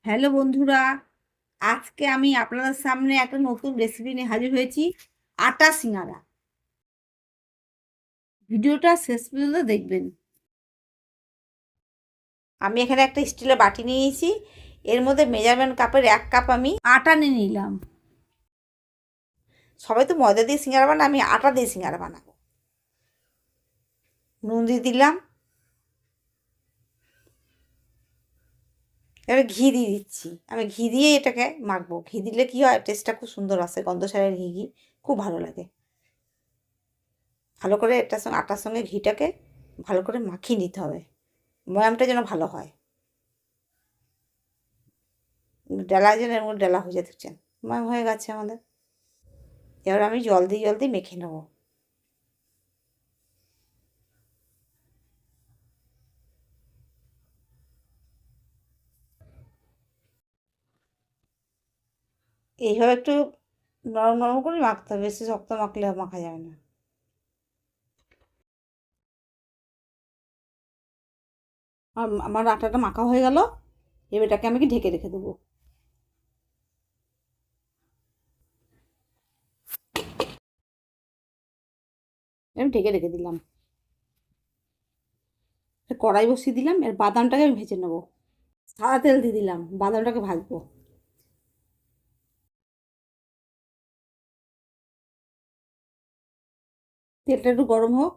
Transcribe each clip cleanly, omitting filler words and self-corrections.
Hello বন্ধুরা, আজকে আমি আপনাদের সামনে একটা নতুন রেসিপি নিয়ে হাজির হয়েছি। আটা সিঙ্গারা। ভিডিওটা শেষ পর্যন্ত দেখবেন। আমি এখানে একটা স্টিলের বাটি নিয়ে নিয়েছি। এর মধ্যে মেজারমেন্ট কাপের 1 কাপ আমি আটা নিয়ে নিলাম। সবাই তো ময়দা দিয়ে সিঙ্গারা বানায়, আমি আটা দিয়ে সিঙ্গারা বানাবো। নুন দিয়ে দিলাম। এবার ঘি দিয়ে দিচ্ছি। আমি ঘি দিয়ে এটাকে মাখবো। ঘি দিলে কি হয়, টেস্টটা খুব সুন্দর আসে। গন্ধ ছাড়া ঘি ঘি খুব ভালো লাগে। ভালো করে এটার সঙ্গে আটার সঙ্গে ঘিটাকে ভালো করে মাখিয়ে নিতে হবে, ময়ামটা যেন ভালো হয়। ডেলা যেন এর মধ্যে ডেলা হয়ে যায়, দেখছেন ময়াম হয়ে গেছে আমাদের। এবার আমি জল দিয়ে মেখে নেব। এইভাবে একটু নরম নরম করে মাখতে হবে, বেশি শক্ত মাখলে মাখা যাবে না। আর আমার আটাটা মাখা হয়ে গেল। এবার এটাকে আমি কি ঢেকে রেখে দেবো। আমি ঢেকে রেখে দিলাম। কড়াই বসিয়ে দিলাম। এর বাদামটাকে আমি ভেজে নেবো। সাদা তেল দিয়ে দিলাম, বাদামটাকে ভাজবো। তেলটা একটু গরম হোক।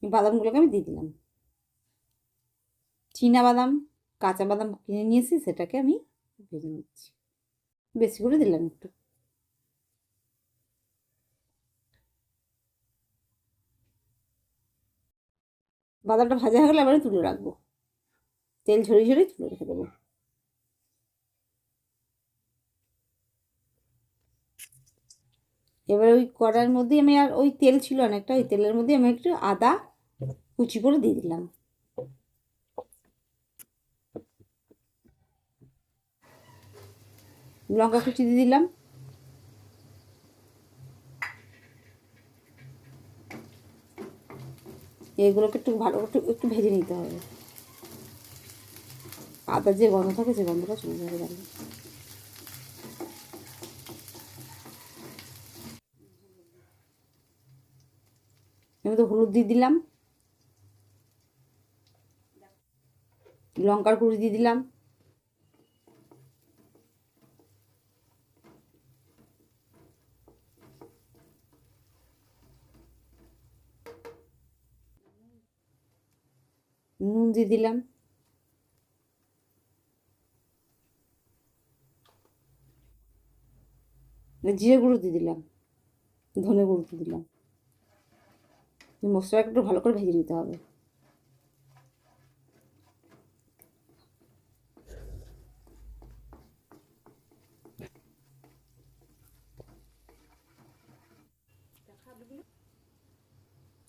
বাদামগুলোকে আমি দিয়ে দিলাম। চীনা বাদাম, কাঁচা বাদাম কিনে নিয়েছি, সেটাকে আমি ভেজে নিচ্ছি। বেশি করে দিলাম একটু। বাদামটা ভাজা হয়ে গেলে এবারে তুলে রাখবো। তেল ঝরিয়ে ঝরিয়ে তুলে রেখে দেবো। এবার ওই কড়াইয়ের মধ্যেই আমি, আর ওই তেল ছিল অনেকটা, ওই তেলের মধ্যে আমি একটু আদা কুচি করে দিয়ে দিলাম। লঙ্কা কুচি দিয়ে দিলাম। এগুলোকে একটু ভালো একটু একটু ভেজে নিতে হবে। আদার যে গন্ধ থাকে, সে গন্ধটা চলে যাবে তাহলে। আমি তো হলুদ দিয়ে দিলাম, লঙ্কার কুচি দিয়ে দিলাম, নুন দিয়ে দিলাম, জিরে গুঁড়ো দিয়ে দিলাম, ধনে গুঁড়ো দিয়ে দিলাম। মশলাটা একটু ভালো করে ভেজে নিতে হবে।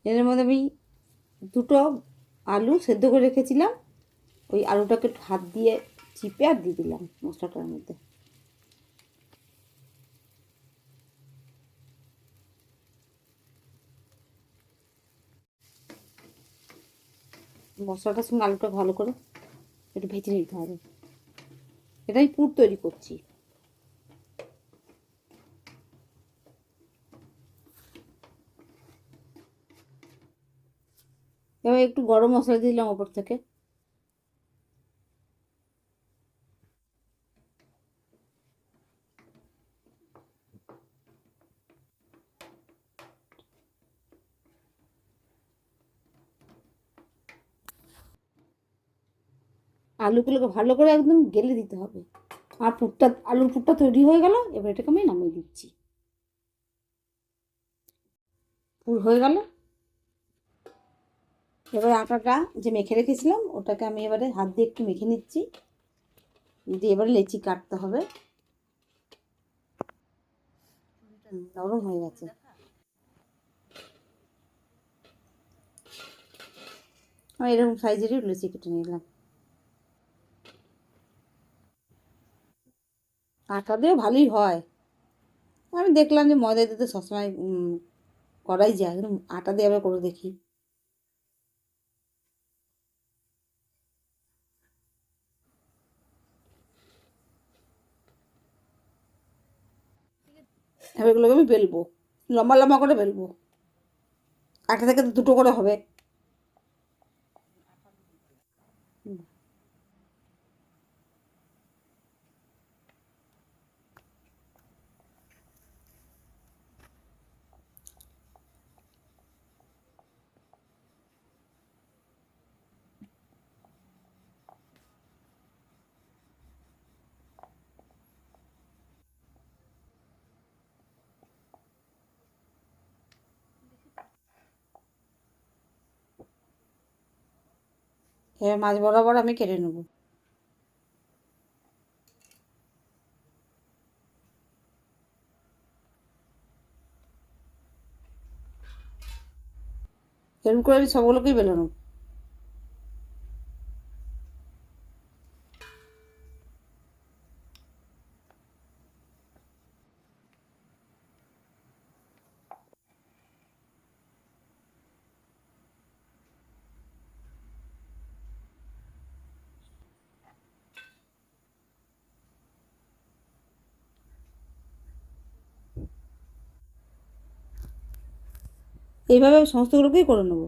এর মধ্যে আমি দুটো আলু সেদ্ধ করে রেখেছিলাম, ওই আলুটাকে একটু হাত দিয়ে চিপে আর দিয়ে দিলাম মশলাটার মধ্যে। মশলাটার সঙ্গে আলুটা ভালো করে একটু ভেজে নিতে হবে। এটাই পুর তৈরি করছি। এবার একটু গরম মশলা দিলাম ওপর থেকে। আলুগুলোকে ভালো করে একদম গেলে দিতে হবে। আর পুরটা, আলুর পুরটা তৈরি হয়ে গেল। এবার এটাকে আমি নামিয়ে দিচ্ছি। পুর হয়ে গেল। এবার আটাটা যে মেখে রেখেছিলাম, ওটাকে আমি এবারে হাত দিয়ে একটু মেখে নিচ্ছি। দিয়ে এবারে লেচি কাটতে হবে। নরম হয়ে গেছে। আমি এরকম সাইজেরই লেচি কেটে নিলাম। আটা দিয়েও ভালোই হয়। আমি দেখলাম যে ময়দা দিয়ে তো সবসময় করাই যায়, কিন্তু আটা দিয়ে আবার করে দেখি। এবার এগুলোকে আমি বেলবো, লম্বা লম্বা করে বেলবো, একটা থেকে দুটো করে হবে। এবার মাছ বরাবর আমি কেটে নেবো। এরকম করে আমি সবগুলোকেই বেলে নেবো। এইভাবে আমি সমস্তগুলোকেই করে নেবো।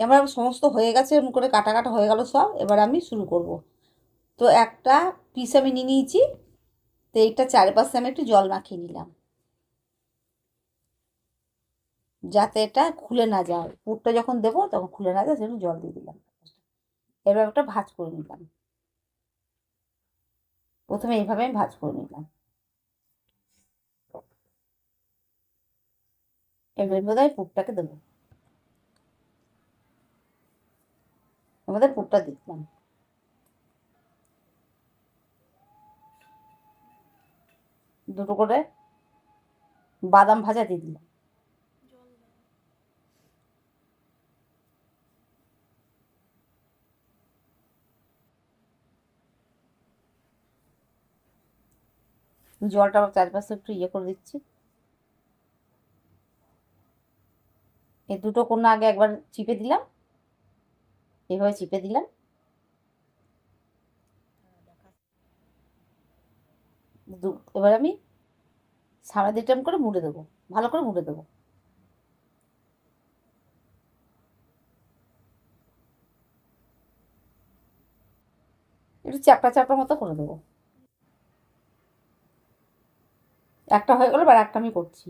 এবার সমস্ত হয়ে গেছে, এরকম করে কাটা কাটা হয়ে গেল সব। এবার আমি শুরু করব। তো একটা পিস আমি নিয়ে নিয়েছি, তো এইটা চারপাশে আমি একটু জল মাখিয়ে নিলাম, যাতে এটা খুলে না যায়। পুরটা যখন দেবো তখন খুলে না যায়, সেজন্য জল দিয়ে দিলাম। এবার একটা ভাঁজ করে নিলাম। প্রথমে এইভাবে আমি ভাঁজ করে নিলাম। এবার বোধহয় পুরটাকে দেবো, আমাদের পুরটা দিলাম। দুটো করে বাদাম ভাজা দিয়ে দিলাম। জলটা আবার চারপাশে একটু ইয়ে করে দিচ্ছি। এই দুটো কোণা আগে একবার চিপে দিলাম, এইভাবে চিপে দিলাম। এবার আমি সামনে দিকটা করে মুড়ে দেবো, ভালো করে মুড়ে দেবো। একটু চ্যাপটা চ্যাপটা মতো করে দেবো। একটা হয়ে গেলো, এবার একটা আমি করছি।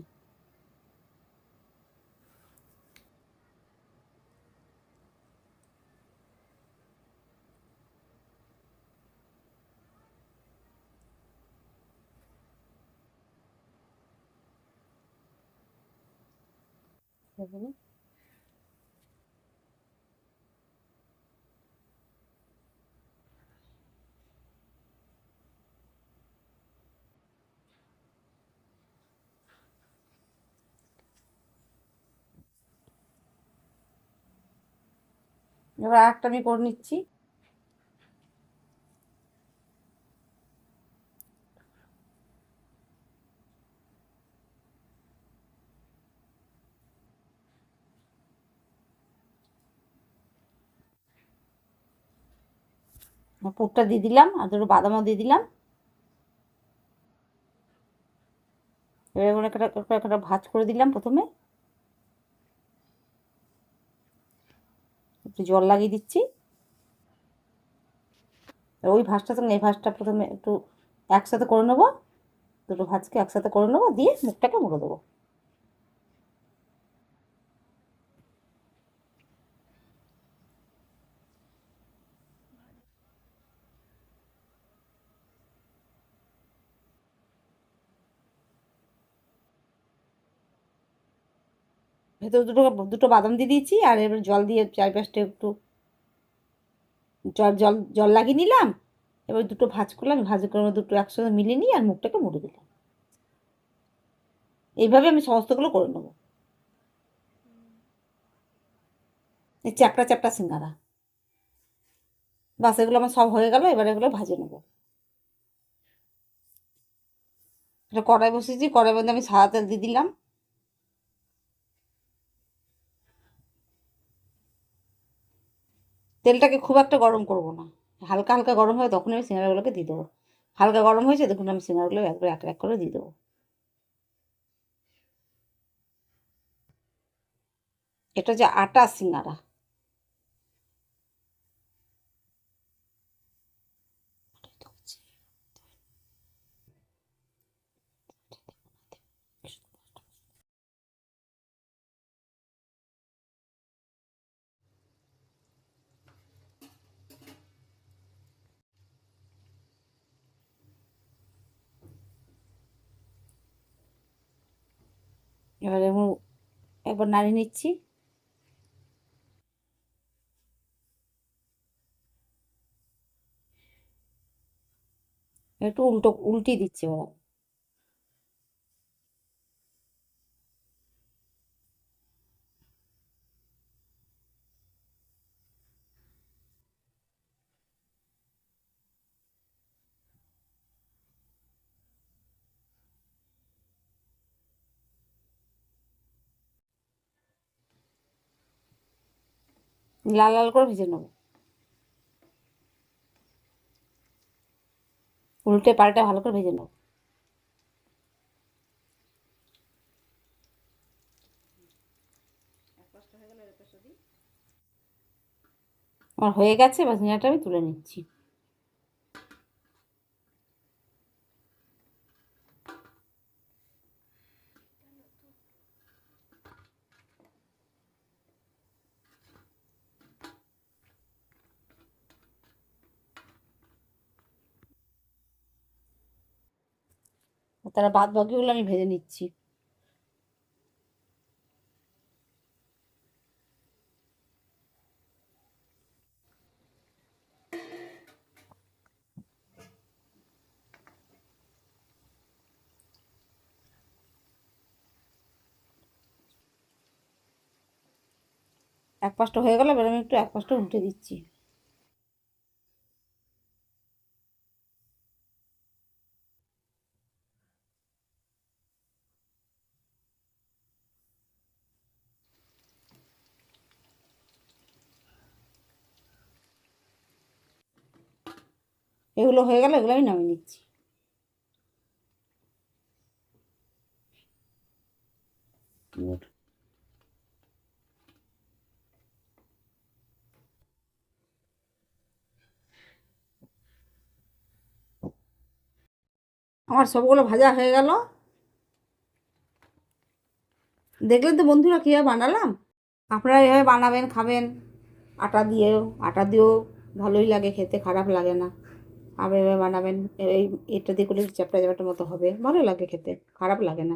এবার একটা আমি করে নিচ্ছি। পুরটা দিয়ে দিলাম, আর দুটো বাদামও দিয়ে দিলাম। এবার একটা একটা ভাঁজ করে দিলাম। প্রথমে একটু জল লাগিয়ে দিচ্ছি। ওই ভাঁজটার সঙ্গে এই ভাঁজটা প্রথমে একটু একসাথে করে নেবো, দুটো ভাঁজকে একসাথে করে নেবো, দিয়ে মুখটাকে মুড়ে দেবো। ভেতরে দুটো দুটো বাদাম দিয়ে দিয়েছি, আর এবার জল দিয়ে চারপাশটা একটু জল জল জল লাগিয়ে নিলাম। এবার দুটো ভাঁজ করলাম, ভাঁজ করে দুটো একসাথে মিলিয়ে নিয়ে আর মুখটাকে মুড়ে দিলাম। এইভাবে আমি সমস্তগুলো করে নেবো। এই চ্যাপটা চ্যাপটা সিঙ্গারা, বাস এগুলো আমার সব হয়ে গেল। এবার এগুলো ভাজে নেবো। একটা কড়াই বসিয়েছি, কড়াইয়ের মধ্যে আমি সাদা তেল দিয়ে দিলাম। তেলটাকে খুব একটা গরম করব না, হালকা হালকা গরম হবে তখন আমি সিঙ্গারাগুলোকে দিয়ে দেবো। হালকা গরম হয়েছে, দেখুন আমি সিঙ্গারাগুলো একবার এক এক করে দিয়ে দেবো। এটা হচ্ছে আটা সিঙ্গারা। এবারে একবার নাড়িয়ে নিচ্ছি। একটু উল্টিয়ে দিচ্ছি এবার। লাল লাল করে ভেজে নেবো, উল্টে পাল্টে ভালো করে ভেজে নেবো। আমার হয়ে গেছে, এবার সিঙ্গারাটা আমি তুলে নিচ্ছি। তারা বাদ বাকিগুলো আমি ভেজে নিচ্ছি। এক পাশটা হয়ে গেল, এবার আমি একটু এক পাশটা উল্টে দিচ্ছি। এগুলো হয়ে গেল, এগুলো আমি নামিয়ে নিচ্ছি। আমার সবগুলো ভাজা হয়ে গেল। দেখলেন তো বন্ধুরা কীভাবে বানালাম। আপনারা এভাবে বানাবেন, খাবেন। আটা দিয়েও ভালোই লাগে খেতে, খারাপ লাগে না। আবার এভাবে বানাবেন, এই এটা দিয়ে করলে চ্যাপটা চ্যাপটার মতো হবে, ভালো লাগে খেতে, খারাপ লাগে না।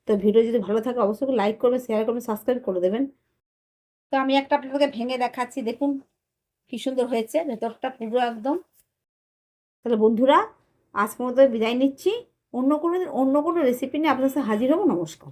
তো ভিডিও যদি ভালো থাকে অবশ্যই লাইক করবেন, শেয়ার করবেন, সাবস্ক্রাইব করে দেবেন। তো আমি একটা আপনাদেরকে ভেঙে দেখাচ্ছি, দেখুন কি সুন্দর হয়েছে ভেতরটা পুরো একদম। তাহলে বন্ধুরা আজকের মতো বিদায় নিচ্ছি। অন্য কোনো রেসিপি নিয়ে আপনাদের সাথে হাজির হবো। নমস্কার।